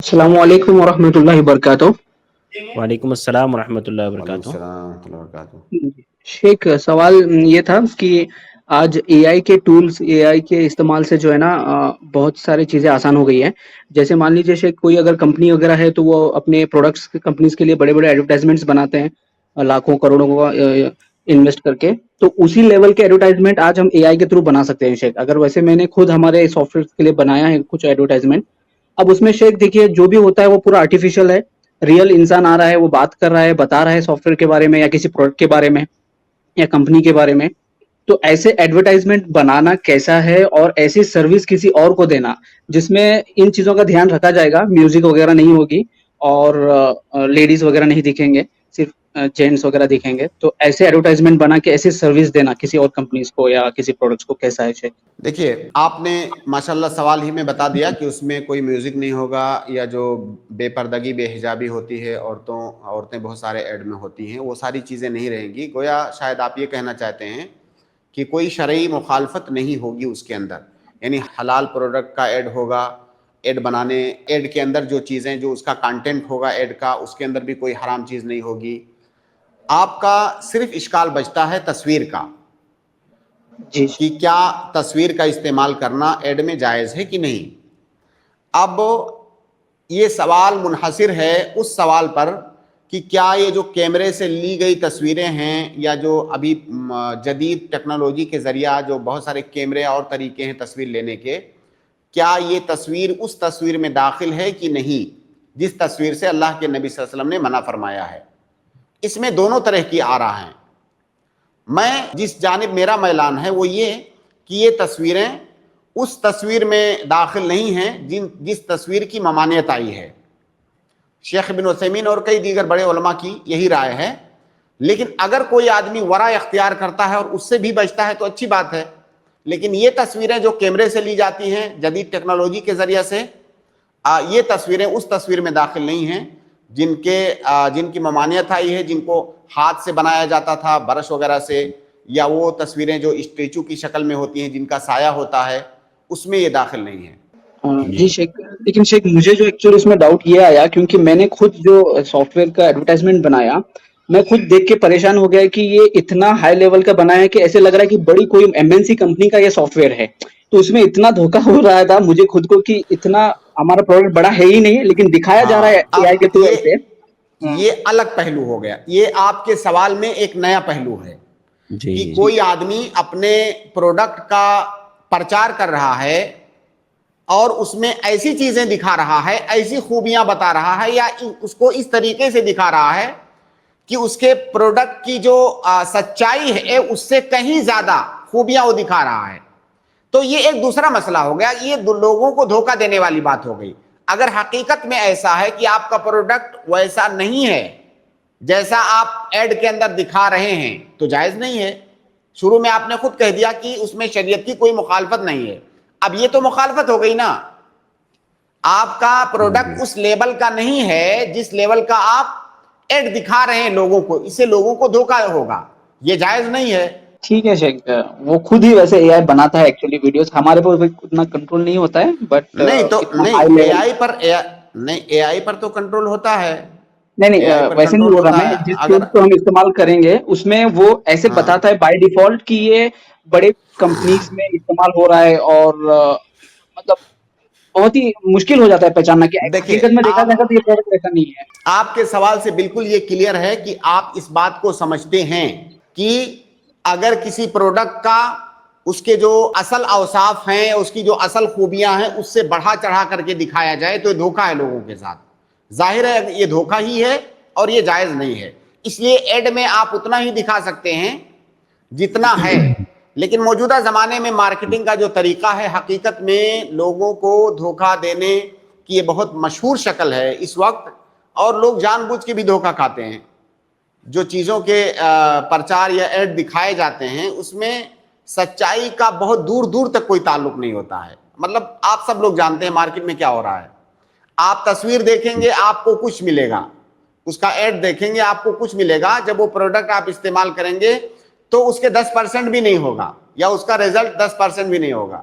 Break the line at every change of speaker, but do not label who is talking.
السلام علیکم ورحمۃ اللہ وبرکاتہ۔
وعلیکم السلام ورحمۃ اللہ
وعلیکم
وبرکاتہ۔
السلام ورحمۃ اللہ وبرکاتہ۔
شیخ سوال یہ تھا کہ آج اے آئی کے ٹولز، اے آئی کے استعمال سے جو ہے نا بہت ساری چیزیں آسان ہو گئی ہیں۔ جیسے مان لیجیے شیخ کوئی اگر کمپنی وغیرہ ہے تو وہ اپنے پروڈکٹس کمپنیز کے لیے بڑے بڑے ایڈورٹائزمنٹس بناتے ہیں لاکھوں کروڑوں کا انویسٹ کر کے، تو اسی لیول کے ایڈورٹائزمنٹ آج ہم اے آئی کے تھرو بنا سکتے ہیں شیخ۔ اگر ویسے میں نے خود ہمارے سافٹ ویئر کے لیے بنایا ہے کچھ ایڈورٹائزمنٹ، اب اس میں شیخ دیکھیے جو بھی ہوتا ہے وہ پورا آرٹیفیشل ہے، ریئل انسان آ رہا ہے، وہ بات کر رہا ہے، بتا رہا ہے سافٹ ویئر کے بارے میں یا کسی پروڈکٹ کے بارے میں یا کمپنی کے بارے میں۔ تو ایسے ایڈورٹائزمنٹ بنانا کیسا ہے، اور ایسی سروس کسی اور کو دینا جس میں ان چیزوں کا دھیان رکھا جائے گا، میوزک وغیرہ نہیں ہوگی اور لیڈیز وغیرہ نہیں دکھیں گے، صرف جینٹس وغیرہ دکھیں گے، تو ایسے ایڈورٹائزمنٹ بنا کے ایسی سروس دینا کسی اور کمپنیز کو یا کسی پروڈکٹس کو کیسا ہے شیخ؟
دیکھیے، آپ نے ماشاءاللہ سوال ہی میں بتا دیا کہ اس میں کوئی میوزک نہیں ہوگا، یا جو بے پردگی بے حجابی ہوتی ہے عورتیں بہت سارے ایڈ میں ہوتی ہیں، وہ ساری چیزیں نہیں رہیں گی۔ گویا شاید آپ یہ کہنا چاہتے ہیں کہ کوئی شرعی مخالفت نہیں ہوگی اس کے اندر، یعنی حلال پروڈکٹ کا ایڈ ہوگا، ایڈ بنانے، ایڈ کے اندر جو چیزیں، جو اس کا کانٹینٹ ہوگا ایڈ کا، اس کے اندر بھی کوئی حرام چیز نہیں ہوگی۔ آپ کا صرف اشکال بچتا ہے تصویر کا،
جی
کہ کیا تصویر کا استعمال کرنا ایڈ میں جائز ہے کہ نہیں۔ اب یہ سوال منحصر ہے اس سوال پر کہ کیا یہ جو کیمرے سے لی گئی تصویریں ہیں، یا جو ابھی جدید ٹیکنالوجی کے ذریعہ جو بہت سارے کیمرے اور طریقے ہیں تصویر لینے کے، کیا یہ تصویر اس تصویر میں داخل ہے کہ نہیں جس تصویر سے اللہ کے نبی صلی اللہ علیہ وسلم نے منع فرمایا ہے۔ اس میں دونوں طرح کی آراء ہیں۔ میں جس جانب میرا میلان ہے وہ یہ کہ یہ تصویریں اس تصویر میں داخل نہیں ہیں جس تصویر کی ممانعت آئی ہے۔ شیخ ابن عثیمین اور کئی دیگر بڑے علماء کی یہی رائے ہے۔ لیکن اگر کوئی آدمی ورع اختیار کرتا ہے اور اس سے بھی بچتا ہے تو اچھی بات ہے، لیکن یہ تصویریں جو کیمرے سے لی جاتی ہیں جدید ٹیکنالوجی کے ذریعے سے، یہ تصویریں اس تصویر میں داخل نہیں ہیں جن کی ممانعت آئی ہے، جن کو ہاتھ سے بنایا جاتا تھا برش وغیرہ سے، یا وہ تصویریں جو اسٹیچو کی شکل میں ہوتی ہیں جن کا سایہ ہوتا ہے، اس میں یہ داخل نہیں ہے۔
جی شیخ، لیکن شیخ مجھے جو ایکچولی اس میں ڈاؤٹ یہ آیا، کیونکہ میں نے خود جو سافٹ ویئر کا ایڈورٹائزمنٹ بنایا، میں خود دیکھ کے پریشان ہو گیا کہ یہ اتنا ہائی لیول کا بنا ہے کہ ایسے لگ رہا ہے کہ بڑی کوئی ایم این سی کمپنی کا یہ سافٹ ویئر ہے۔ تو اس میں اتنا دھوکا ہو رہا تھا مجھے خود کو کہ اتنا ہمارا پروڈکٹ بڑا ہے ہی نہیں، لیکن دکھایا جا رہا ہے
ہاں،
اے آئی کے
اب
تھرو ایسے۔
یہ الگ پہلو ہو گیا، یہ آپ کے سوال میں ایک نیا پہلو ہے کہ کوئی آدمی اپنے پروڈکٹ کا پرچار کر رہا ہے اور اس میں ایسی چیزیں دکھا رہا ہے، ایسی خوبیاں بتا رہا ہے، یا اس کو اس طریقے سے دکھا رہا ہے کہ اس کے پروڈکٹ کی جو سچائی ہے اس سے کہیں زیادہ خوبیاں وہ دکھا رہا ہے، تو یہ ایک دوسرا مسئلہ ہو گیا۔ یہ لوگوں کو دھوکہ دینے والی بات ہو گئی۔ اگر حقیقت میں ایسا ہے کہ آپ کا پروڈکٹ ویسا نہیں ہے جیسا آپ ایڈ کے اندر دکھا رہے ہیں تو جائز نہیں ہے۔ شروع میں آپ نے خود کہہ دیا کہ اس میں شریعت کی کوئی مخالفت نہیں ہے، اب یہ تو مخالفت ہو گئی نا۔ آپ کا پروڈکٹ اس لیول کا نہیں ہے جس لیول کا آپ ایڈ دکھا رہے ہیں لوگوں کو، اس سے لوگوں کو دھوکہ ہوگا، یہ جائز نہیں ہے۔
ٹھیک ہے شیخ، وہ خود ہی ویسے اے آئی بناتا ہے ایکچولی ویڈیوز، ہمارے پاس اتنا کنٹرول نہیں ہوتا ہے، بٹ اتنا ہائی
اے
لیول۔
آئی پر تو کنٹرول ہوتا ہے۔
نہیں
اے آئی
نہیں،
پر
ویسے نہیں
کنٹرول
بول رہا
ہوتا
میں،
ہے
جس
اگر،
ٹول کو ہم استعمال کریں گے اس میں وہ ایسے
ہاں
بتاتا ہے بائی ڈیفالٹ کہ یہ بڑے کمپنیز میں استعمال ہو رہا ہے، اور مطلب بہت ہی مشکل ہو جاتا ہے پہچاننا کہ
دیکھیے،
حقیقت میں دیکھا جائے گا تو یہ پروڈکٹ ایسا نہیں ہے۔
آپ کے سوال سے بالکل یہ کلیئر ہے کہ آپ اس بات کو سمجھتے ہیں کہ اگر کسی پروڈکٹ کا اس کے جو اصل اوصاف ہیں، اس کی جو اصل خوبیاں ہیں، اس سے بڑھا چڑھا کر کے دکھایا جائے تو یہ دھوکہ ہے لوگوں کے ساتھ۔ ظاہر ہے یہ دھوکہ ہی ہے اور یہ جائز نہیں ہے۔ اس لیے ایڈ میں آپ اتنا ہی دکھا سکتے ہیں جتنا ہے، لیکن موجودہ زمانے میں مارکیٹنگ کا جو طریقہ ہے حقیقت میں لوگوں کو دھوکہ دینے کی یہ بہت مشہور شکل ہے اس وقت، اور لوگ جان بوجھ کے بھی دھوکہ کھاتے ہیں۔ جو چیزوں کے پرچار یا ایڈ دکھائے جاتے ہیں اس میں سچائی کا بہت دور دور تک کوئی تعلق نہیں ہوتا ہے۔ مطلب آپ سب لوگ جانتے ہیں مارکیٹ میں کیا ہو رہا ہے، آپ تصویر دیکھیں گے آپ کو کچھ ملے گا، اس کا ایڈ دیکھیں گے آپ کو کچھ ملے گا، جب وہ پروڈکٹ آپ استعمال کریں گے تو اس کے 10% بھی نہیں ہوگا، یا اس کا رزلٹ 10% بھی نہیں ہوگا۔